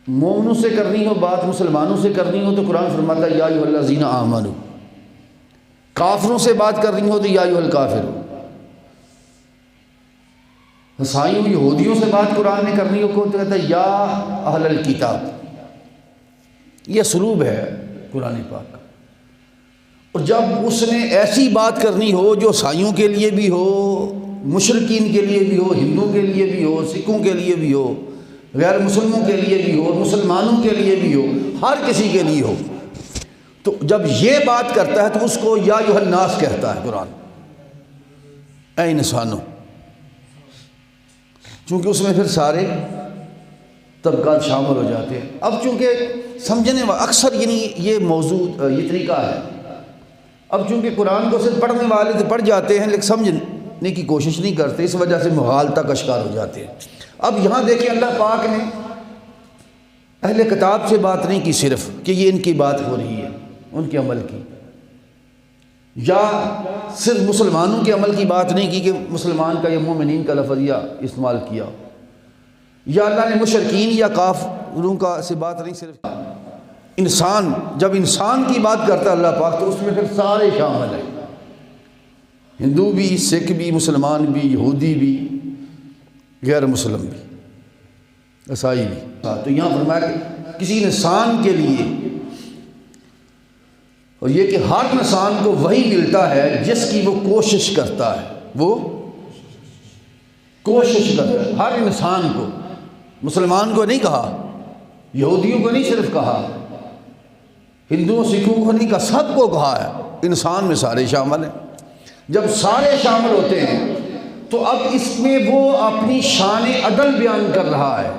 مومنوں سے کرنی ہو بات، مسلمانوں سے کرنی ہو تو قرآن فرماتا ہے یا ایھا الذین آمنوا، کافروں سے بات کرنی ہو تو یا ایھا الکافرون، عیسائیوں یہودیوں سے بات قرآن نے کرنی ہو تو کہتا ہے یا اہل الکتاب۔ یہ اسلوب ہے قرآن پاک کا۔ اور جب اس نے ایسی بات کرنی ہو جو عیسائیوں کے لیے بھی ہو، مشرکین کے لیے بھی ہو، ہندوؤں کے لیے بھی ہو، سکھوں کے لیے بھی ہو، غیر مسلموں کے لیے بھی ہو، مسلمانوں کے لیے بھی ہو، ہر کسی کے لیے ہو، تو جب یہ بات کرتا ہے تو اس کو یا ایھا الناس کہتا ہے قرآن، اے انسانوں، چونکہ اس میں پھر سارے طبقات شامل ہو جاتے ہیں۔ اب چونکہ سمجھنے والا اکثر یہ موضوع یہ طریقہ ہے، اب چونکہ قرآن کو صرف پڑھنے والے تو پڑھ جاتے ہیں لیکن سمجھنے کی کوشش نہیں کرتے، اس وجہ سے مغالطہ کا شکار ہو جاتے ہیں۔ اب یہاں دیکھیں اللہ پاک نے اہل کتاب سے بات نہیں کی صرف کہ یہ ان کی بات ہو رہی ہے، ان کے عمل کی، یا صرف مسلمانوں کے عمل کی بات نہیں کی کہ مسلمان کا یا مومنین کا لفظ یا استعمال کیا، یا اللہ نے مشرکین یا کافروں کا سے بات نہیں صرف انسان، جب انسان کی بات کرتا ہے اللہ پاک تو اس میں پھر سارے شامل ہیں، ہندو بھی، سکھ بھی، مسلمان بھی، یہودی بھی، غیر مسلم بھی، عیسائی بھی۔ تو یہاں فرمایا کہ کسی انسان کے لیے، اور یہ کہ ہر انسان کو وہی ملتا ہے جس کی وہ کوشش کرتا ہے، وہ کوشش کرتا ہے، ہر انسان کو، مسلمان کو نہیں کہا، یہودیوں کو نہیں صرف کہا، ہندوؤں سکھوں کو نہیں کہا، سب کو کہا ہے، انسان میں سارے شامل ہیں۔ جب سارے شامل ہوتے ہیں تو اب اس میں وہ اپنی شان عدل بیان کر رہا ہے،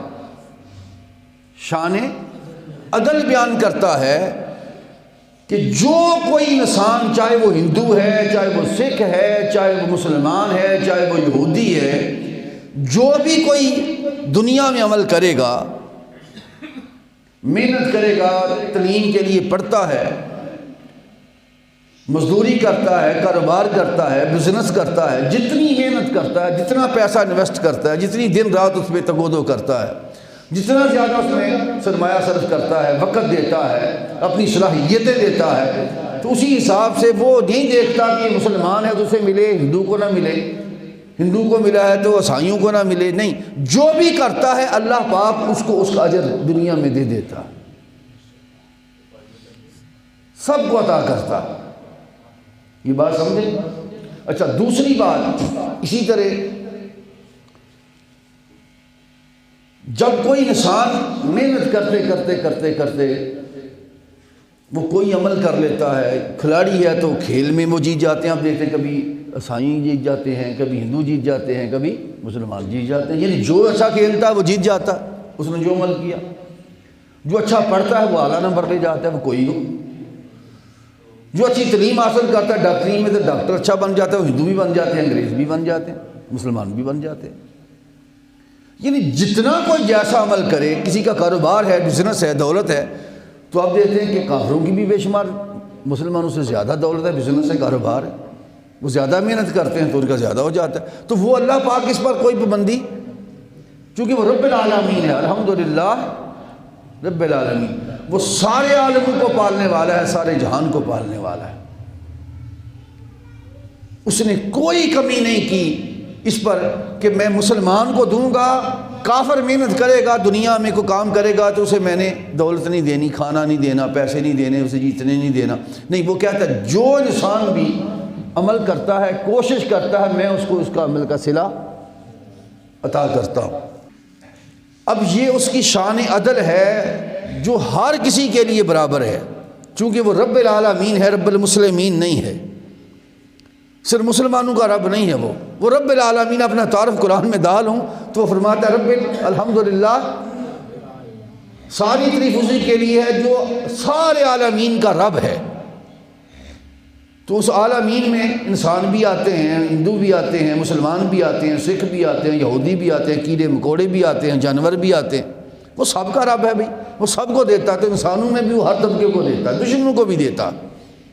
شان عدل بیان کرتا ہے کہ جو کوئی انسان، چاہے وہ ہندو ہے، چاہے وہ سکھ ہے، چاہے وہ مسلمان ہے، چاہے وہ یہودی ہے، جو بھی کوئی دنیا میں عمل کرے گا، محنت کرے گا، تعلیم کے لیے پڑھتا ہے، مزدوری کرتا ہے، کاروبار کرتا ہے، بزنس کرتا ہے، جتنی محنت کرتا ہے، جتنا پیسہ انویسٹ کرتا ہے، جتنی دن رات اس پہ تگودو کرتا ہے، جتنا زیادہ اس میں سرمایہ صرف کرتا ہے، وقت دیتا ہے، اپنی صلاحیتیں دیتا ہے، تو اسی حساب سے وہ نہیں دیکھتا کہ مسلمان ہے تو اسے ملے، ہندو کو نہ ملے، ہندو کو ملا ہے تو عیسائیوں کو نہ ملے، نہیں، جو بھی کرتا ہے اللہ پاک اس کو اس کا اجر دنیا میں دے دیتا، سب کو عطا کرتا۔ یہ بات سمجھے؟ اچھا، دوسری بات اسی طرح، جب کوئی انسان محنت کرتے کرتے کرتے کرتے وہ کوئی عمل کر لیتا ہے، کھلاڑی ہے تو کھیل میں وہ جیت جاتے ہیں، آپ دیکھتے ہیں کبھی عیسائی جیت جاتے ہیں، کبھی ہندو جیت جاتے ہیں، کبھی مسلمان جیت جاتے ہیں، یعنی جو اچھا کھیلتا ہے وہ جیت جاتا ہے، اس نے جو عمل کیا، جو اچھا پڑھتا ہے وہ اعلیٰ نمبر لے جاتا ہے، وہ کوئی ہو، جو اچھی تعلیم حاصل کرتا ہے ڈاکٹری میں تو ڈاکٹر اچھا بن جاتا ہے، وہ ہندو بھی بن جاتے ہیں، انگریز بھی بن جاتے ہیں، مسلمان بھی بن جاتے ہیں۔ یعنی جتنا کوئی جیسا عمل کرے، کسی کا کاروبار ہے، بزنس ہے، دولت ہے، تو آپ دیکھتے ہیں کہ کافروں کی بھی بے شمار مسلمانوں سے زیادہ دولت ہے، بزنس ہے، کاروبار ہے، وہ زیادہ محنت کرتے ہیں تو ان کا زیادہ ہو جاتا ہے، تو وہ اللہ پاک اس پر کوئی پابندی، چونکہ وہ رب العالمین ہے، الحمدللہ رب العالمین، وہ سارے عالموں کو پالنے والا ہے، سارے جہان کو پالنے والا ہے، اس نے کوئی کمی نہیں کی اس پر کہ میں مسلمان کو دوں گا، کافر محنت کرے گا، دنیا میں کوئی کام کرے گا تو اسے میں نے دولت نہیں دینی، کھانا نہیں دینا، پیسے نہیں دینے، اسے جیتنے نہیں دینا، نہیں، وہ کہتا ہے جو انسان بھی عمل کرتا ہے، کوشش کرتا ہے، میں اس کو اس کا عمل کا صلہ عطا کرتا ہوں۔ اب یہ اس کی شان عدل ہے جو ہر کسی کے لیے برابر ہے، چونکہ وہ رب العالمین ہے، رب المسلمین نہیں ہے، صرف مسلمانوں کا رب نہیں ہے، وہ رب العالمین، اپنا تعارف قرآن میں ڈال ہوں تو وہ فرماتا ہے رب الحمدللہ، ساری تعریف اسی کے لیے ہے جو سارے عالمین کا رب ہے۔ تو اس عالمین میں انسان بھی آتے ہیں، ہندو بھی آتے ہیں، مسلمان بھی آتے ہیں، سکھ بھی آتے ہیں، یہودی بھی آتے ہیں، کیڑے مکوڑے بھی آتے ہیں، جانور بھی آتے ہیں، وہ سب کا رب ہے بھائی، وہ سب کو دیتا ہے، تو انسانوں میں بھی وہ ہر طبقے کو دیتا ہے، دشمنوں کو بھی دیتا،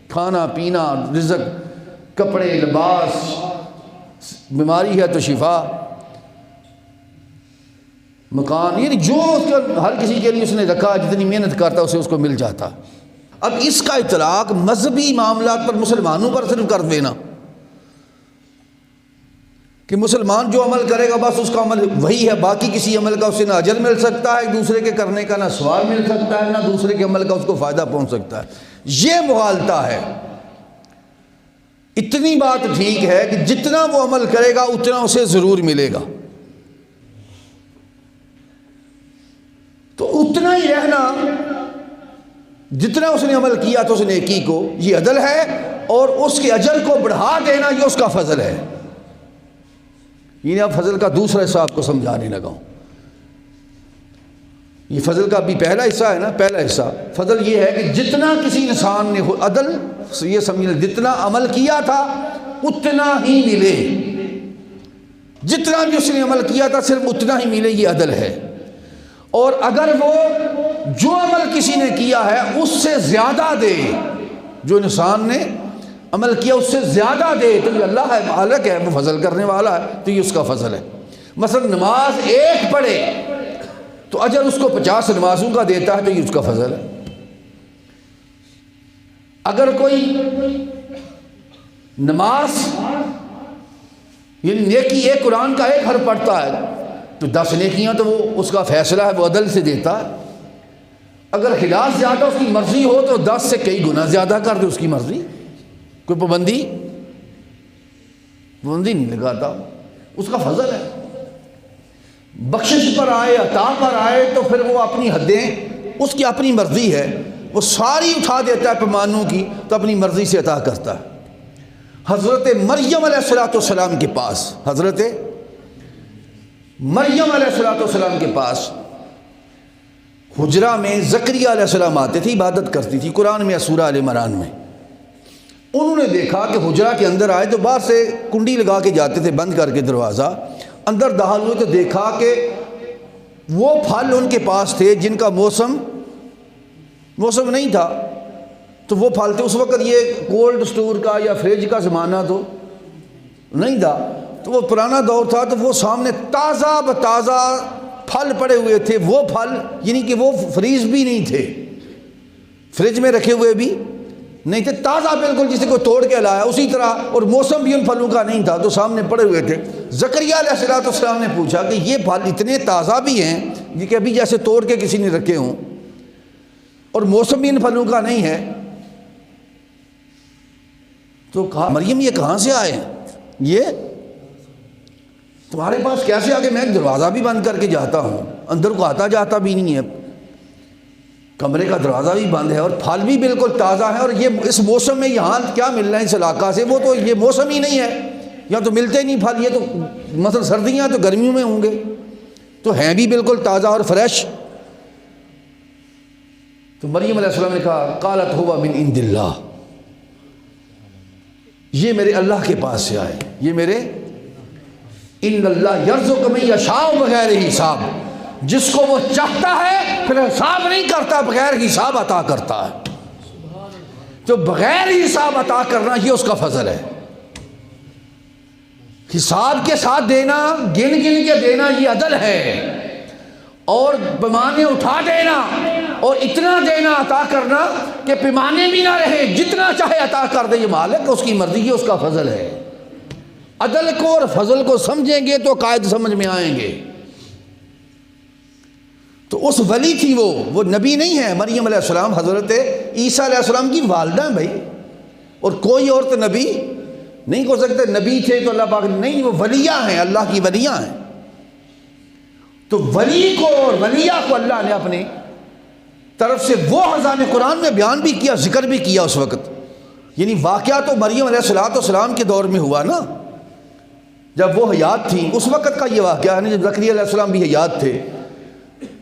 کھانا پینا، رزق، کپڑے، لباس، بیماری ہے تو شفا، مکان، یعنی جو اس کا ہر کسی کے لیے اس نے رکھا، جتنی محنت کرتا اسے اس کو مل جاتا۔ اب اس کا اطلاق مذہبی معاملات پر مسلمانوں پر صرف کر دینا کہ مسلمان جو عمل کرے گا بس اس کا عمل وہی ہے، باقی کسی عمل کا اسے نہ اجر مل سکتا ہے ایک دوسرے کے کرنے کا، نہ ثواب مل سکتا ہے، نہ دوسرے کے عمل کا اس کو فائدہ پہنچ سکتا ہے، یہ مغالطہ ہے۔ اتنی بات ٹھیک ہے کہ جتنا وہ عمل کرے گا اتنا اسے ضرور ملے گا، تو اتنا ہی رہنا، جتنا اس نے عمل کیا تو اس نیکی کو، یہ عدل ہے، اور اس کے اجر کو بڑھا دینا یہ اس کا فضل ہے۔ یہ اب فضل کا دوسرا حصہ آپ کو سمجھانے لگا ہوں۔ یہ فضل کا بھی پہلا حصہ ہے نا، پہلا حصہ فضل یہ ہے کہ جتنا کسی انسان نے عدل، یہ سمجھ لیں جتنا عمل کیا تھا اتنا ہی ملے، جتنا بھی اس نے عمل کیا تھا صرف اتنا ہی ملے، یہ عدل ہے۔ اور اگر وہ جو عمل کسی نے کیا ہے اس سے زیادہ دے، جو انسان نے عمل کیا اس سے زیادہ دے، تو یہ اللہ ہے، مالک ہے، وہ فضل کرنے والا ہے، تو یہ اس کا فضل ہے۔ مثلا نماز ایک پڑھے تو اجر اس کو 50 نمازوں کا دیتا ہے، تو یہ اس کا فضل ہے۔ اگر کوئی نماز یعنی نیکی ایک قرآن کا ایک حرف پڑھتا ہے تو 10 نیکیاں، تو وہ اس کا فیصلہ ہے، وہ عدل سے دیتا ہے۔ اگر خلاف زیادہ اس کی مرضی ہو تو 10 سے کئی گنا زیادہ کر دے، اس کی مرضی، کوئی پابندی نہیں لگاتا، اس کا فضل ہے۔ بخشش پر آئے، عطا پر آئے تو پھر وہ اپنی حدیں، اس کی اپنی مرضی ہے، وہ ساری اٹھا دیتا ہے پیمانوں کی، تو اپنی مرضی سے عطا کرتا ہے۔ حضرت مریم علیہ السلام کے پاس، حضرت مریم علیہ السلام کے پاس حجرہ میں زکریا علیہ السلام آتے تھے، عبادت کرتی تھی، قرآن میں سورہ آل عمران میں۔ انہوں نے دیکھا کہ حجرہ کے اندر آئے تو باہر سے کنڈی لگا کے جاتے تھے، بند کر کے دروازہ، اندر داخل ہوئے تو دیکھا کہ وہ پھل ان کے پاس تھے جن کا موسم نہیں تھا، تو وہ پھل تھے۔ اس وقت یہ کولڈ سٹور کا یا فریج کا زمانہ تو نہیں تھا، تو وہ پرانا دور تھا، تو وہ سامنے تازہ بتازہ پھل پڑے ہوئے تھے، وہ پھل یعنی کہ وہ فریز بھی نہیں تھے، فریج میں رکھے ہوئے بھی نہیں تھے، تازہ بالکل جسے کو توڑ کے لایا اسی طرح، اور موسم بھی ان پھلوں کا نہیں تھا، تو سامنے پڑے ہوئے تھے۔ زکریا علیہ السلام نے پوچھا کہ یہ پھل اتنے تازہ بھی ہیں یہ کہ ابھی جیسے توڑ کے کسی نے رکھے ہوں، اور موسم بھی ان پھلوں کا نہیں ہے، تو کہا مریم یہ کہاں سے آئے ہیں، یہ تمہارے پاس کیسے آ کے؟ میں دروازہ بھی بند کر کے جاتا ہوں، اندر کو آتا جاتا بھی نہیں ہے، کمرے کا دروازہ بھی بند ہے، اور پھل بھی بالکل تازہ ہے، اور یہ اس موسم میں یہاں کیا مل رہا ہے اس علاقہ سے؟ وہ تو یہ موسم ہی نہیں ہے، یہاں تو ملتے نہیں پھل، یہ تو مثلا سردیاں تو گرمیوں میں ہوں گے، تو ہیں بھی بالکل تازہ اور فریش۔ تو مریم علیہ السلام نے کہا قالت هو من عند اللہ، یہ میرے اللہ کے پاس سے آئے، یہ میرے، ان اللہ یرزق من یشاء بغیر حساب، جس کو وہ چاہتا ہے پھر حساب نہیں کرتا، بغیر حساب عطا کرتا ہے، تو بغیر حساب عطا کرنا یہ اس کا فضل ہے۔ حساب کے ساتھ دینا، گن کے دینا، یہ عدل ہے، اور پیمانے اٹھا دینا اور اتنا دینا، عطا کرنا کہ پیمانے بھی نہ رہے، جتنا چاہے عطا کر دے، یہ مالک اس کی مرضی، یہ اس کا فضل ہے۔ عدل کو اور فضل کو سمجھیں گے تو قائد سمجھ میں آئیں گے۔ تو اس ولی تھی وہ نبی نہیں ہے، مریم علیہ السلام حضرت عیسیٰ علیہ السلام کی والدہ ہیں بھائی، اور کوئی اور تو نبی نہیں ہو سکتے، نبی تھے تو اللہ پاک نہیں، وہ ولیہ ہیں، اللہ کی ولیہ ہیں۔ تو ولی کو اور ولیہ کو اللہ نے اپنے طرف سے وہ خزانے قرآن میں بیان بھی کیا، ذکر بھی کیا اس وقت، یعنی واقعہ تو مریم علیہ السلام کے دور میں ہوا نا، جب وہ حیات تھیں، اس وقت کا یہ واقعہ ہے، جب زکریا علیہ السلام بھی حیات تھے،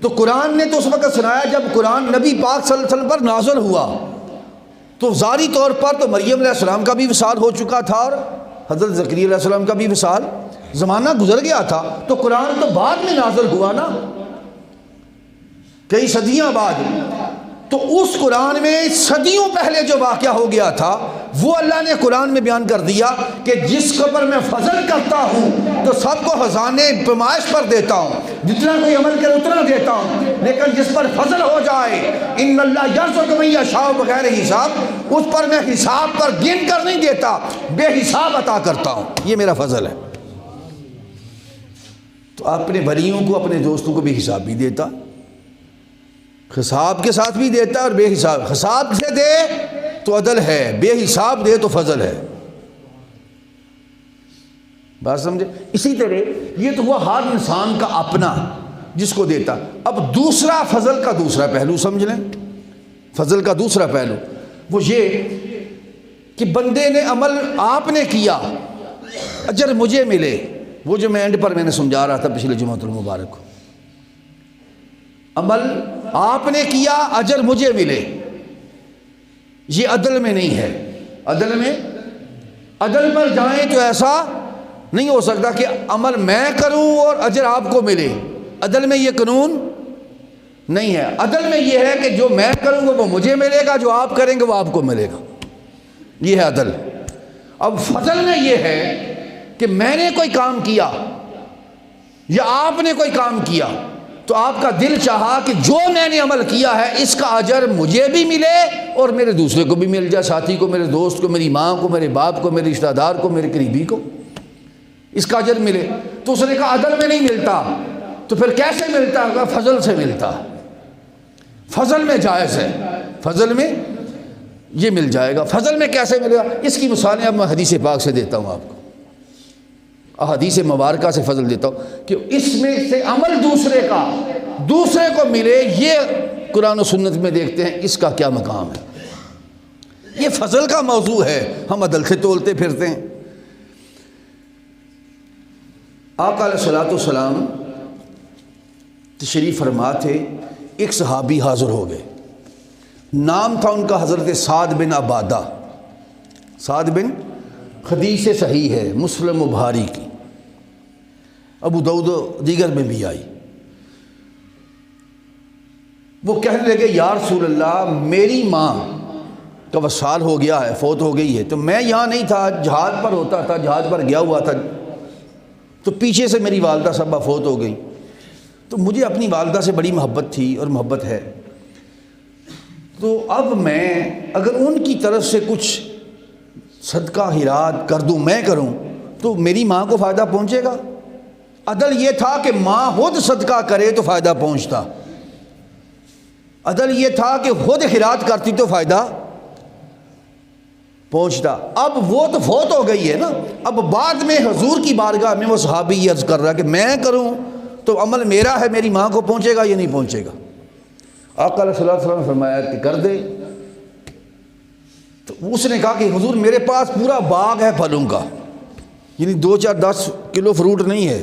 تو قرآن نے تو اس وقت سنایا جب قرآن نبی پاک صلی اللہ علیہ وسلم پر نازل ہوا، تو ظاہری طور پر تو مریم علیہ السلام کا بھی وصال ہو چکا تھا، اور حضرت زکریا علیہ السلام کا بھی وصال، زمانہ گزر گیا تھا، تو قرآن تو بعد میں نازل ہوا نا، کئی صدیاں بعد۔ تو اس قرآن میں صدیوں پہلے جو واقعہ ہو گیا تھا وہ اللہ نے قرآن میں بیان کر دیا کہ جس کے اوپر میں فضل کرتا ہوں تو سب کو خزانے پیمائش پر دیتا ہوں، جتنا کوئی عمل کرے اتنا دیتا ہوں، لیکن جس پر فضل ہو جائے ان اللہ یرزق من یشاء بغیر حساب، اس پر میں حساب پر گن کر نہیں دیتا، بے حساب عطا کرتا ہوں، یہ میرا فضل ہے۔ تو اپنے ولیوں کو اپنے دوستوں کو بے حساب بھی دیتا، حساب کے ساتھ بھی دیتا اور بے حساب، حساب سے دے تو عدل ہے، بے حساب دے تو فضل ہے۔ بات سمجھے؟ اسی طرح یہ تو وہ ہر انسان کا اپنا جس کو دیتا۔ اب دوسرا فضل کا دوسرا پہلو سمجھ لیں، فضل کا دوسرا پہلو وہ یہ کہ بندے نے عمل آپ نے کیا، اجر مجھے ملے، وہ جو میں اینڈ پر میں نے سمجھا رہا تھا پچھلے جمعۃ المبارک کو، عمل آپ نے کیا اجر مجھے ملے، یہ عدل میں نہیں ہے۔ عدل میں، عدل پر جائیں تو ایسا نہیں ہو سکتا کہ عمل میں کروں اور اجر آپ کو ملے، عدل میں یہ قانون نہیں ہے۔ عدل میں یہ ہے کہ جو میں کروں گا وہ مجھے ملے گا، جو آپ کریں گے وہ آپ کو ملے گا، یہ ہے عدل۔ اب فضل میں یہ ہے کہ میں نے کوئی کام کیا یا آپ نے کوئی کام کیا تو آپ کا دل چاہا کہ جو میں نے عمل کیا ہے اس کا اجر مجھے بھی ملے اور میرے دوسرے کو بھی مل جائے، ساتھی کو، میرے دوست کو، میری ماں کو، میرے باپ کو، میرے رشتہ دار کو، میرے قریبی کو، اس کا اجر ملے۔ تو اس نے کہا عدل میں نہیں ملتا، تو پھر کیسے ملتا ہوگا؟ فضل سے ملتا، فضل میں جائز ہے، فضل میں یہ مل جائے گا۔ فضل میں کیسے ملے گا؟ اس کی مثالیں اب میں حدیث پاک سے دیتا ہوں آپ کو، احادیث مبارکہ سے فضل دیتا ہوں کہ اس میں سے عمل دوسرے کو ملے، یہ قرآن و سنت میں دیکھتے ہیں اس کا کیا مقام ہے۔ یہ فضل کا موضوع ہے، ہم عدل سے تولتے پھرتے ہیں۔ آقا علیہ الصلوۃ والسلام تشریف فرما تھے، ایک صحابی حاضر ہو گئے، نام تھا ان کا حضرت سعد بن عبادہ، سعد بن، حدیث صحیح ہے مسلم و بخاری کی، ابو داؤد دیگر میں بھی آئی۔ وہ کہنے لگے یا رسول اللہ میری ماں کا وصال ہو گیا ہے، فوت ہو گئی ہے، تو میں یہاں نہیں تھا، جہاد پر ہوتا تھا، جہاد پر گیا ہوا تھا، تو پیچھے سے میری والدہ صاحبہ فوت ہو گئی، تو مجھے اپنی والدہ سے بڑی محبت تھی اور محبت ہے، تو اب میں اگر ان کی طرف سے کچھ صدقہ خیرات کر دوں، میں کروں تو میری ماں کو فائدہ پہنچے گا؟ عدل یہ تھا کہ ماں خود صدقہ کرے تو فائدہ پہنچتا، عدل یہ تھا کہ خود خیرات کرتی تو فائدہ پہنچتا۔ اب وہ تو فوت ہو گئی ہے نا، اب بعد میں حضور کی بارگاہ میں وہ صحابی یہ عرض کر رہا کہ میں کروں تو عمل میرا ہے، میری ماں کو پہنچے گا یا نہیں پہنچے گا؟ آقا علیہ الصلوۃ والسلام نے فرمایا کہ کر دے۔ تو اس نے کہا کہ حضور میرے پاس پورا باغ ہے پھلوں کا، یعنی 2-4-10 کلو فروٹ نہیں ہے،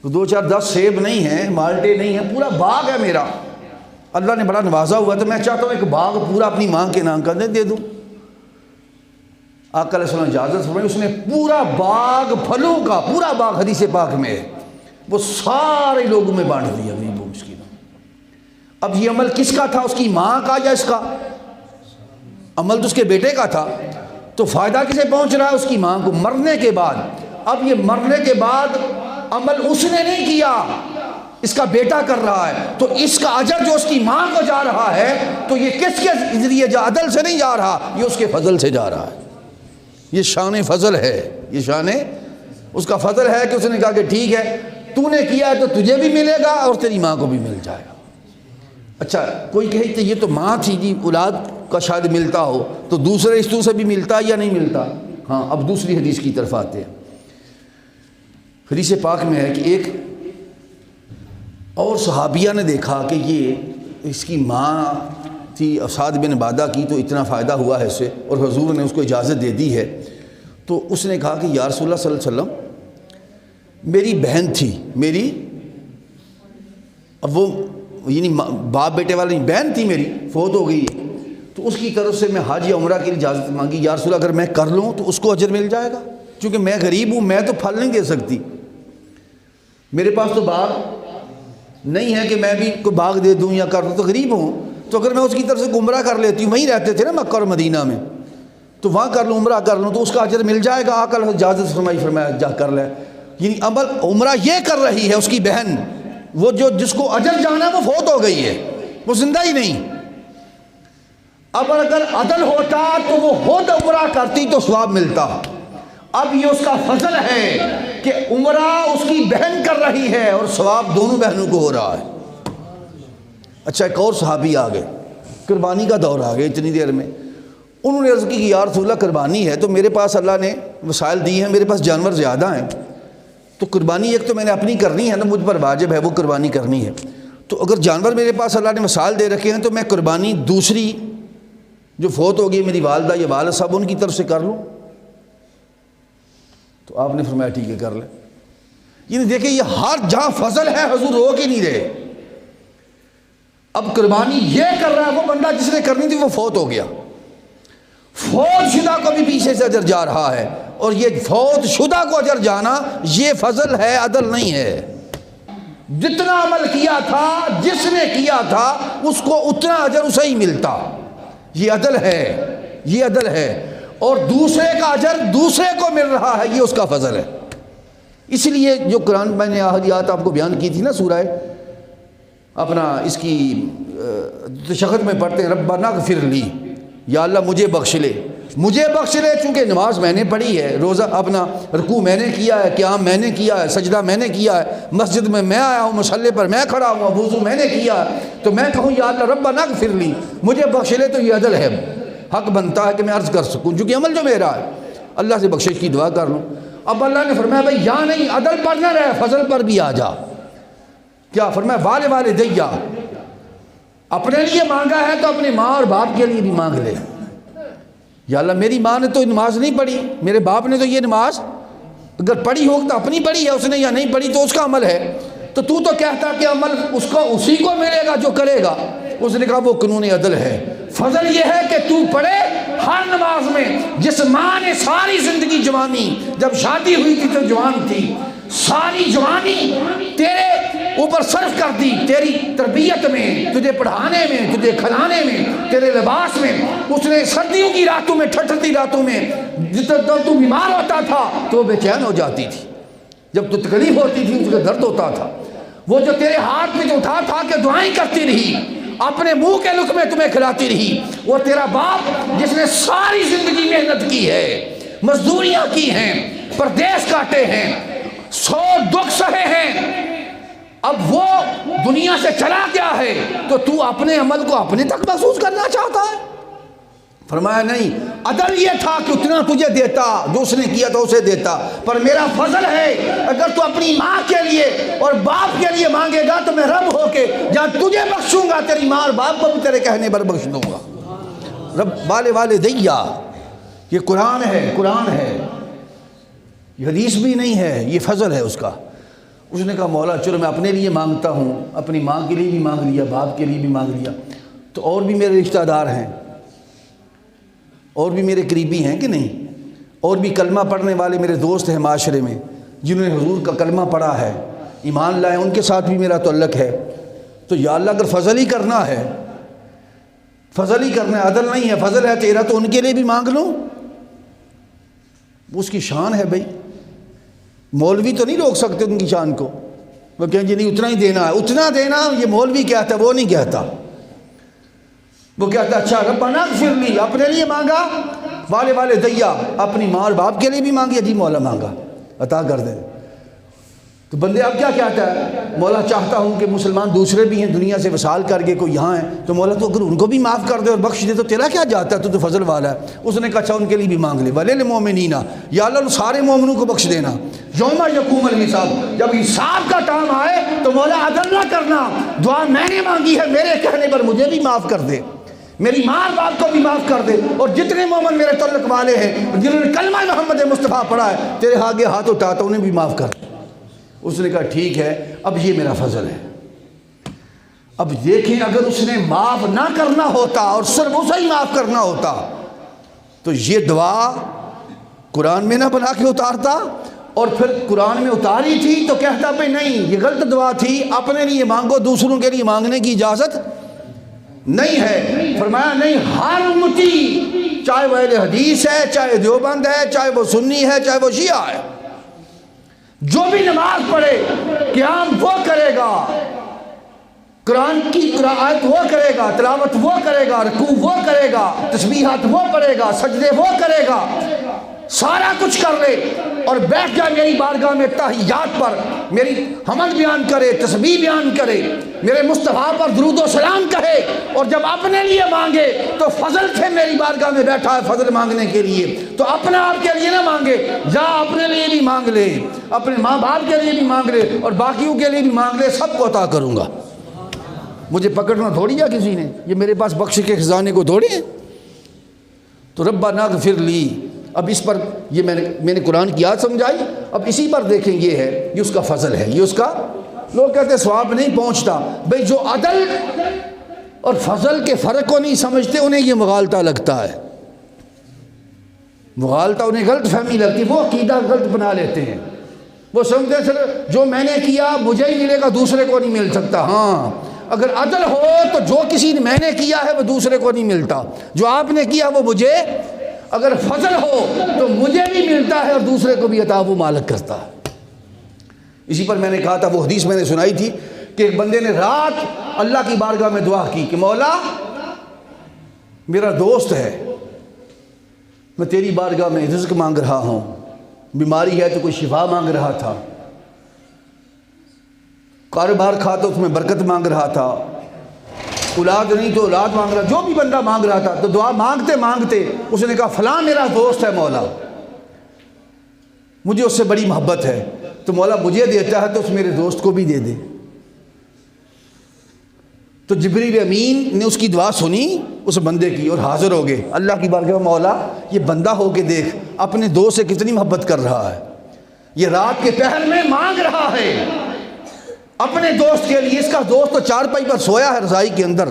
2-4-10 سیب نہیں ہیں، مالٹے نہیں ہیں، پورا باغ ہے میرا، اللہ نے بڑا نوازا ہوا، تو میں چاہتا ہوں ایک باغ پورا اپنی ماں کے نام کر دے دوں۔ آقا علیہ السلام اجازت فرمائی، اس نے پورا باغ پھلوں کا، پورا باغ حدیث پاک میں ہے، وہ سارے لوگوں میں بانٹ دیا غریبوں مسکینوں۔ اب یہ عمل کس کا تھا؟ اس کی ماں کا یا اس کا؟ عمل تو اس کے بیٹے کا تھا، تو فائدہ کسے پہنچ رہا ہے؟ اس کی ماں کو، مرنے کے بعد۔ اب یہ مرنے کے بعد عمل اس نے نہیں کیا، اس کا بیٹا کر رہا ہے، تو اس کا اجر جو اس کی ماں کو جا رہا ہے تو یہ کس کے ذریعے عدل سے نہیں جا رہا، یہ اس کے فضل سے جا رہا ہے۔ یہ شان فضل ہے، یہ شان اس کا فضل ہے کہ اس نے کہا کہ ٹھیک ہے تو نے کیا ہے تو تجھے بھی ملے گا اور تیری ماں کو بھی مل جائے گا۔ اچھا کوئی کہے تو یہ تو ماں تھی جی، اولاد کا شاید ملتا ہو، تو دوسرے رشتوں سے بھی ملتا یا نہیں ملتا؟ ہاں، اب دوسری حدیث کی طرف آتے ہیں۔ حدیث پاک میں ہے کہ ایک اور صحابیہ نے دیکھا کہ یہ اس کی ماں تھی، سعد بن عبادہ کی، تو اتنا فائدہ ہوا ہے اس سے، اور حضور نے اس کو اجازت دے دی ہے، تو اس نے کہا کہ یا رسول اللہ صلی اللہ علیہ وسلم میری بہن تھی، میری، اب وہ یعنی باپ بیٹے والی بہن تھی میری، فوت ہو گئی، تو اس کی طرف سے میں حج یا عمرہ کی اجازت مانگی، یا رسول اللہ اگر میں کر لوں تو اس کو اجر مل جائے گا؟ چونکہ میں غریب ہوں، میں تو پھل نہیں دے سکتی، میرے پاس تو باغ نہیں ہے کہ میں بھی کوئی باغ دے دوں یا کر دوں، تو غریب ہوں، تو اگر میں اس کی طرف سے عمرہ کر لیتی ہوں، وہیں رہتے تھے نا مکہ اور مدینہ میں، تو وہاں کر لوں، عمرہ کر لوں، تو اس کا اجر مل جائے گا۔ آقا نے اجازت فرمایا جا کر لے۔ یعنی عمل عمرہ یہ کر رہی ہے اس کی بہن، وہ جو جس کو اجر جانا وہ فوت ہو گئی ہے، وہ زندہ ہی نہیں۔ اب اگر عدل ہوتا تو وہ خود عمرہ کرتی تو ثواب ملتا۔ اب یہ اس کا فضل ہے کہ عمرہ اس کی بہن کر رہی ہے اور ثواب دونوں بہنوں کو ہو رہا ہے۔ اچھا ایک اور صحابی آ گئے، قربانی کا دور آ گیا اتنی دیر میں۔ انہوں نے عرض کی کہ یا رسول اللہ قربانی ہے تو میرے پاس اللہ نے وسائل دی ہیں، میرے پاس جانور زیادہ ہیں، تو قربانی ایک تو میں نے اپنی کرنی ہے نا، مجھ پر واجب ہے وہ قربانی کرنی ہے، تو اگر جانور میرے پاس اللہ نے وسائل دے رکھے ہیں تو میں قربانی دوسری جو فوت ہو گئی میری والدہ یا والد صاحب ان کی طرف سے کر لوں؟ تو آپ نے فرمایا ٹھیک ہے کر لیں۔ یعنی دیکھیں یہ ہر جہاں فضل ہے حضور روک ہی نہیں رہے۔ اب قربانی یہ کر رہا ہے، وہ بندہ جس نے کرنی تھی وہ فوت ہو گیا، فوت شدہ کو بھی پیچھے سے اجر جا رہا ہے، اور یہ فوت شدہ کو اجر جانا یہ فضل ہے، عدل نہیں ہے۔ جتنا عمل کیا تھا، جس نے کیا تھا اس کو اتنا اجر اسے ہی ملتا، یہ عدل ہے، یہ عدل ہے۔ اور دوسرے کا اجر دوسرے کو مل رہا ہے، یہ اس کا فضل ہے۔ اس لیے جو قرآن میں نے آیات آپ کو بیان کی تھی نا، سورہ اپنا اس کی تشہد میں پڑھتے ہیں ربنا اغفر لی، یا اللہ مجھے بخش لے، مجھے بخش لے، چونکہ نماز میں نے پڑھی ہے، روزہ اپنا رکوع میں نے کیا ہے، قیام میں نے کیا ہے، سجدہ میں نے کیا ہے، مسجد میں میں آیا ہوں، مصلی پر میں کھڑا ہوں، وضو میں نے کیا ہے، تو میں کہوں یا اللہ ربنا اغفر لی، مجھے بخش لے، تو یہ عدل ہے، حق بنتا ہے کہ میں عرض کر سکوں، چونکہ عمل جو میرا ہے اللہ سے بخشش کی دعا کر لوں۔ اب اللہ نے فرمایا بھائی یا نہیں، عدل پر نہ رہے، فضل پر بھی آ جا۔ کیا فرمایا؟ والے والے دیا، اپنے لیے مانگا ہے تو اپنے ماں اور باپ کے لیے بھی مانگ لے۔ یا اللہ میری ماں نے تو نماز نہیں پڑھی، میرے باپ نے تو یہ نماز اگر پڑھی ہو تو اپنی پڑھی ہے اس نے، یا نہیں پڑھی تو اس کا عمل ہے، تو کہتا کہ عمل اس کو اسی کو ملے گا جو کرے گا۔ اس نے کہا وہ قانون عدل ہے۔ فضل یہ ہے کہ تو پڑھے ہر نماز میں، جس ماں نے ساری زندگی جوانی، جب شادی ہوئی تھی تو جوان تھی، ساری جوانی تیرے اوپر صرف کر دی، تیری تربیت میں، تجھے پڑھانے میں، تجھے کھلانے میں، تیرے لباس میں۔ اس نے سردیوں کی راتوں میں، ٹھٹھتی راتوں میں جب تو بیمار ہوتا تھا تو وہ بے چین ہو جاتی تھی، جب تو تکلیف ہوتی تھی اس کا درد ہوتا تھا، وہ جو تیرے ہاتھ میں جو اٹھا کے دعائیں کرتی رہی، اپنے منہ کے لقمے تمہیں کھلاتی رہی، وہ تیرا باپ جس نے ساری زندگی محنت کی ہے، مزدوریاں کی ہیں، پردیس کاٹے ہیں، 100 دکھ سہے ہیں، اب وہ دنیا سے چلا گیا ہے تو اپنے عمل کو اپنے تک محسوس کرنا چاہتا ہے؟ فرمایا نہیں، عدل یہ تھا کہ اتنا تجھے دیتا، جو اس نے کیا تو اسے دیتا، پر میرا فضل ہے اگر تو اپنی ماں کے لیے اور باپ کے لیے مانگے گا تو میں رب ہو کے جہاں تجھے بخشوں گا تیری ماں اور باپ کو بھی تیرے کہنے پر بخش دوں گا۔ رب والے والے دیا، یہ قرآن ہے، قرآن ہے، یہ حدیث بھی نہیں ہے، یہ فضل ہے اس کا۔ اس نے کہا مولا چلو میں اپنے لیے مانگتا ہوں، اپنی ماں کے لیے بھی مانگ لیا، باپ کے لیے بھی مانگ لیا، تو اور بھی میرے رشتہ دار ہیں، اور بھی میرے قریبی ہیں کہ نہیں، اور بھی کلمہ پڑھنے والے میرے دوست ہیں معاشرے میں جنہوں نے حضور کا کلمہ پڑھا ہے، ایمان لائے، ان کے ساتھ بھی میرا تعلق ہے، تو یا اللہ اگر فضل ہی کرنا ہے، فضل ہی کرنا ہے، عدل نہیں ہے، فضل ہے تیرا، تو ان کے لیے بھی مانگ لوں۔ اس کی شان ہے بھائی، مولوی تو نہیں روک سکتے ان کی شان کو، وہ کہیں جی نہیں اتنا ہی دینا ہے، اتنا دینا یہ مولوی کہتا ہے، وہ نہیں کہتا، وہ کہتا ہے اچھا ربنا اغفر لی، اپنے لیے مانگا، والے والے دیا، اپنی ماں اور باپ کے لیے بھی مانگی، جی مولا مانگا عطا کر دے۔ تو بندے اب کیا کہتا ہے؟ مولا چاہتا ہوں کہ مسلمان دوسرے بھی ہیں دنیا سے وصال کر کے کوئی یہاں ہے، تو مولا تو اگر ان کو بھی معاف کر دے اور بخش دے تو تیرا کیا جاتا ہے، تو فضل والا ہے۔ اس نے کہا اچھا ان کے لیے بھی مانگ لے، وَلِلْمُؤْمِنِينَ، یا اللہ ان سارے مومنوں کو بخش دینا، یوم یقوم الحساب، جب حساب کا ٹائم آئے تو مولا عدل نہ کرنا، دعا میں نے مانگی ہے، میرے کہنے پر مجھے بھی معاف کر دے، میری ماں باپ کو بھی معاف کر دے، اور جتنے مومن میرے تعلق والے ہیں جنہوں نے کلمہ محمد مصطفیٰ پڑھا ہے تیرے آگے ہاتھ اٹھاتا انہیں بھی معاف کر۔ اس نے کہا ٹھیک ہے، اب یہ میرا فضل ہے۔ اب دیکھیں اگر اس نے معاف نہ کرنا ہوتا اور صرف اسے ہی معاف کرنا ہوتا تو یہ دعا قرآن میں نہ بنا کے اتارتا، اور پھر قرآن میں اتاری تھی تو کہتا بھئی نہیں یہ غلط دعا تھی، اپنے لیے مانگو، دوسروں کے لیے مانگنے کی اجازت نہیں ہے؟ فرمایا نہیں، ہر امتی، چاہے وہ اہل حدیث ہے، چاہے دیوبند ہے، چاہے وہ سنی ہے، چاہے وہ شیعہ ہے، جو بھی نماز پڑھے قیام وہ کرے گا، قرآن کی قرآت وہ کرے گا، تلاوت وہ کرے گا، رکوع وہ کرے گا، تسبیحات وہ پڑھے گا، سجدے وہ کرے گا، سارا کچھ کر لے اور بیٹھ جائے میری بارگاہ میں تحیات پر، میری حمد بیان کرے، تسبیح بیان کرے، میرے مصطفیٰ پر درود و سلام کہے، اور جب اپنے لیے مانگے تو فضل سے میری بارگاہ میں بیٹھا ہے فضل مانگنے کے لیے، تو اپنے آپ کے لیے نہ مانگے، جا اپنے لیے بھی مانگ لے، اپنے ماں باپ کے لیے بھی مانگ لے، اور باقیوں کے لیے بھی مانگ لے، سب کو عطا کروں گا۔ مجھے پکڑنا تھوڑی ہے کسی نے، یہ میرے پاس بخش کے خزانے کو تھوڑی ہے۔ تو ربنا اغفر لی، اب اس پر یہ میں نے قرآن کی آیت سمجھائی، اب اسی پر دیکھیں، یہ ہے، یہ اس کا فضل ہے، یہ اس کا، لوگ کہتے ہیں ثواب نہیں پہنچتا، بھئی جو عدل اور فضل کے فرق کو نہیں سمجھتے انہیں یہ مغالطہ لگتا ہے، مغالطہ انہیں غلط فہمی لگتی، وہ عقیدہ غلط بنا لیتے ہیں، وہ سمجھتے ہیں سر جو میں نے کیا مجھے ہی ملے گا، دوسرے کو نہیں مل سکتا۔ ہاں، اگر عدل ہو تو جو کسی نے میں نے کیا ہے وہ دوسرے کو نہیں ملتا، جو آپ نے کیا وہ مجھے، اگر فضل ہو تو مجھے بھی ملتا ہے اور دوسرے کو بھی عطا وہ مالک کرتا ہے۔ اسی پر میں نے کہا تھا، وہ حدیث میں نے سنائی تھی کہ ایک بندے نے رات اللہ کی بارگاہ میں دعا کی کہ مولا میرا دوست ہے، میں تیری بارگاہ میں رزق مانگ رہا ہوں، بیماری ہے تو کوئی شفا مانگ رہا تھا، کاروبار کھا تو اس میں برکت مانگ رہا تھا، اولاد نہیں تو اولاد مانگ رہا، جو بھی بندہ مانگ رہا تھا، تو دعا مانگتے مانگتے اس نے کہا فلاں میرا دوست ہے مولا، مجھے اس سے بڑی محبت ہے، تو مولا مجھے دیتا ہے تو اس میرے دوست کو بھی دے دے۔ تو جبریل امین نے اس کی دعا سنی اس بندے کی اور حاضر ہو گئے اللہ کی بارگاہ میں، مولا یہ بندہ ہو کے دیکھ اپنے دوست سے کتنی محبت کر رہا ہے، یہ رات کے پہر میں مانگ رہا ہے اپنے دوست کے لیے، اس کا دوست تو چارپائی پر سویا ہے رضائی کے اندر،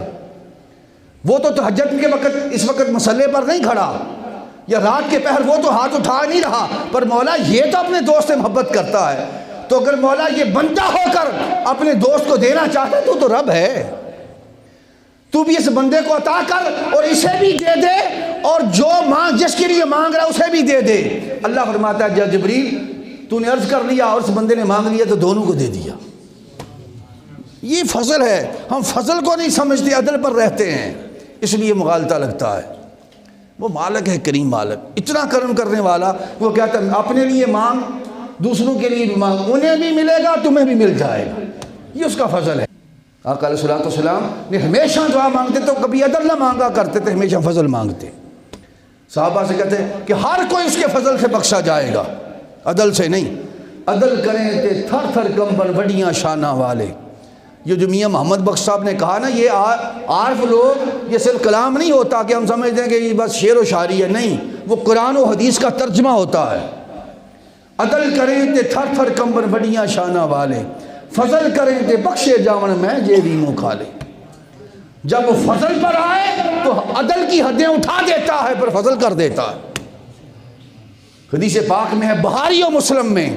وہ تو تہجد کے وقت اس وقت مسلح پر نہیں کھڑا، یا رات کے پہر وہ تو ہاتھ اٹھا نہیں رہا، پر مولا یہ تو اپنے دوست سے محبت کرتا ہے، تو اگر مولا یہ بندہ ہو کر اپنے دوست کو دینا چاہتا ہے تو رب ہے، تو بھی اس بندے کو عطا کر اور اسے بھی دے دے، اور جو جس کے لیے مانگ رہا ہے اسے بھی دے دے۔ اللہ فرماتا ہے جبریل تو نے عرض کر لیا اور اس بندے نے مانگ لیا تو دونوں کو دے دیا۔ یہ فضل ہے، ہم فضل کو نہیں سمجھتے، عدل پر رہتے ہیں، اس لیے مغالطہ لگتا ہے۔ وہ مالک ہے، کریم مالک، اتنا کرم کرنے والا، وہ کہتا ہے اپنے لیے مانگ، دوسروں کے لیے بھی مانگ، انہیں بھی ملے گا تمہیں بھی مل جائے گا، یہ اس کا فضل ہے۔ آقا علیہ الصلوۃ والسلام نے ہمیشہ دعا مانگتے تو کبھی عدل نہ مانگا کرتے تھے، ہمیشہ فضل مانگتے۔ صحابہ سے کہتے ہیں کہ ہر کوئی اس کے فضل سے بخشا جائے گا، عدل سے نہیں۔ عدل کریں تے تھر تھر کمبن وڈیاں شانہ والے، یہ جو میاں محمد بخش صاحب نے کہا نا، یہ عارف لوگ، یہ صرف کلام نہیں ہوتا کہ ہم سمجھتے ہیں کہ یہ بس شعر و شاعری ہے، نہیں، وہ قرآن و حدیث کا ترجمہ ہوتا ہے۔ عدل کریں تے تھر تھر کمبن وڈیاں شانہ والے، فضل کریں تے بخشے جاون میں جے بھی منہ کھا لے۔ جب وہ فضل پر آئے تو عدل کی حدیں اٹھا دیتا ہے پر فضل کر دیتا ہے۔ حدیث پاک میں ہے، بخاری و مسلم میں،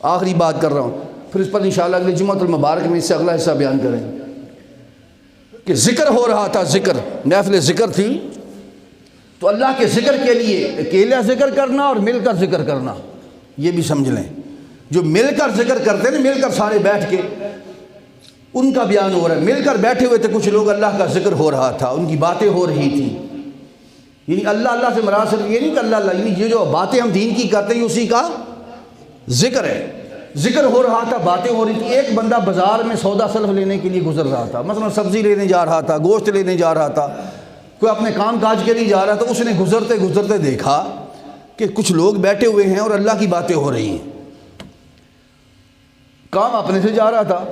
آخری بات کر رہا ہوں، پھر اس پر انشاءاللہ اگلے جمعۃ المبارک میں اس سے اگلا حصہ بیان کریں گے، کہ ذکر ہو رہا تھا، ذکر، محفل ذکر تھی، تو اللہ کے ذکر کے لیے اکیلا ذکر کرنا اور مل کر ذکر کرنا، یہ بھی سمجھ لیں۔ جو مل کر ذکر کرتے ہیں، مل کر سارے بیٹھ کے، ان کا بیان ہو رہا ہے۔ مل کر بیٹھے ہوئے تھے کچھ لوگ، اللہ کا ذکر ہو رہا تھا، ان کی باتیں ہو رہی تھیں، یعنی اللہ اللہ سے مراد صرف یہ نہیں کہ اللہ اللہ، یعنی یہ جو باتیں ہم دین کی کرتے ہیں اسی کا ذکر ہے۔ ذکر ہو رہا تھا، باتیں ہو رہی تھی۔ ایک بندہ بازار میں سودا سلف لینے کے لیے گزر رہا تھا، مثلا سبزی لینے جا رہا تھا، گوشت لینے جا رہا تھا، کوئی اپنے کام کاج کے لیے جا رہا تھا، اس نے گزرتے گزرتے دیکھا کہ کچھ لوگ بیٹھے ہوئے ہیں اور اللہ کی باتیں ہو رہی ہیں۔ کام اپنے سے جا رہا تھا،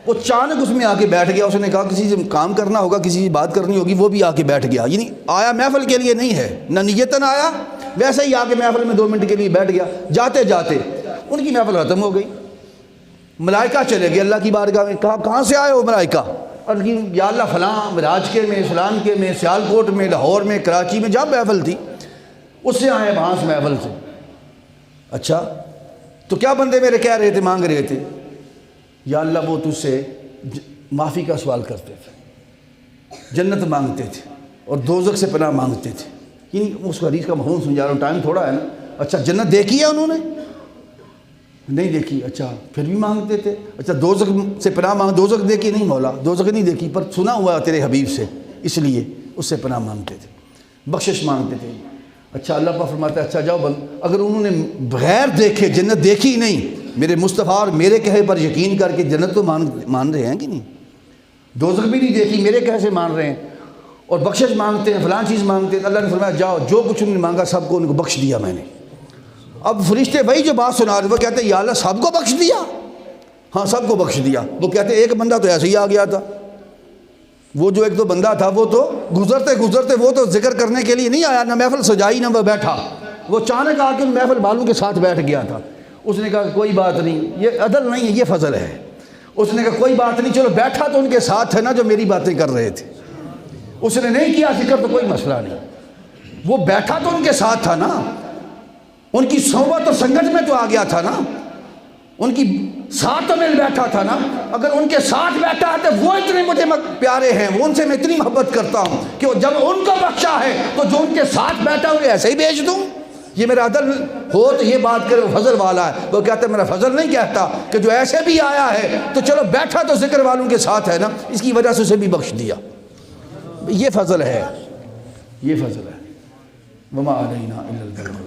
وہ اچانک اس میں آ کے بیٹھ گیا، اس نے کہا کسی سے کام کرنا ہوگا، کسی سے بات کرنی ہوگی، وہ بھی آ کے بیٹھ گیا، یعنی آیا محفل کے لیے نہیں ہے، نہ نیتاً آیا، ویسے ہی آ کے محفل میں 2 منٹ کے لیے بیٹھ گیا۔ جاتے جاتے ان کی محفل ختم ہو گئی، ملائکہ چلے گئے اللہ کی بارگاہ میں، کہا کہاں سے آئے ہو ملائکہ؟ اور یا اللہ فلاں راجکے میں، اسلام کے میں، سیالکوٹ میں، لاہور میں، کراچی میں جہاں محفل تھی اس سے آئے، وہاں سے محفل سے۔ اچھا تو کیا بندے میرے کہہ رہے تھے، مانگ رہے تھے؟ یا اللہ وہ تجھ سے معافی کا سوال کرتے تھے، جنت مانگتے تھے اور دوزخ سے پناہ مانگتے تھے. اس حدیث کا مفہوم سمجھا رہا ہوں، ٹائم تھوڑا ہے نا. اچھا جنت دیکھی ہے انہوں نے؟ نہیں دیکھی. اچھا پھر بھی مانگتے تھے. اچھا دوزخ سے پناہ مانگ، دوزخ دیکھی نہیں مولا، دوزخ نہیں دیکھی، پر سنا ہوا تیرے حبیب سے، اس لیے اس سے پناہ مانگتے تھے، بخشش مانگتے تھے. اچھا اللہ پاک فرماتا ہے اچھا جاؤ اگر انہوں نے بغیر دیکھے جنت دیکھی نہیں، میرے مصطفیٰ اور میرے کہے پر یقین کر کے جنت تو مان رہے ہیں کہ نہیں؟ دوزخ بھی نہیں دیکھی، میرے کہے سے مان رہے ہیں اور بخشش مانگتے ہیں، فلان چیز مانگتے ہیں. اللہ نے فرمایا جاؤ جو کچھ انہوں نے مانگا سب کو ان کو بخش دیا میں نے. اب فرشتے وہی جو بات سنا رہے، وہ کہتے ہیں یا اللہ سب کو بخش دیا؟ ہاں سب کو بخش دیا. وہ کہتے ہیں ایک بندہ تو ایسے ہی آ گیا تھا، وہ جو ایک تو بندہ تھا وہ تو گزرتے وہ تو ذکر کرنے کے لیے نہیں آیا، نہ محفل سجائی نہ وہ بیٹھا، وہ اچانک آ کے محفل والوں کے ساتھ بیٹھ گیا تھا. اس نے کہا کوئی بات نہیں، یہ عدل نہیں ہے، یہ فضل ہے. اس نے کہا کوئی بات نہیں، چلو بیٹھا تو ان کے ساتھ ہے نا جو میری باتیں کر رہے تھے. اس نے نہیں کیا ذکر تو کوئی مسئلہ نہیں، وہ بیٹھا تو ان کے ساتھ تھا نا، ان کی صحبت اور سنگت میں تو آ گیا تھا نا، ان کی ساتھ تو مل بیٹھا تھا نا. اگر ان کے ساتھ بیٹھا ہے تو وہ اتنے مجھے پیارے ہیں، وہ ان سے میں اتنی محبت کرتا ہوں کہ جب ان کو بخشا ہے تو جو ان کے ساتھ بیٹھا انہیں ایسے ہی بھیج دوں. یہ میرا عدل ہو تو یہ بات کرے وہ فضل والا ہے. وہ کہتا ہے میرا فضل نہیں کہتا کہ جو ایسے بھی آیا ہے تو چلو بیٹھا تو ذکر والوں کے ساتھ ہے نا، اس کی وجہ سے اسے بھی بخش دیا. یہ فضل ہے، یہ فضل ہے. وما علینا الا البلاغ.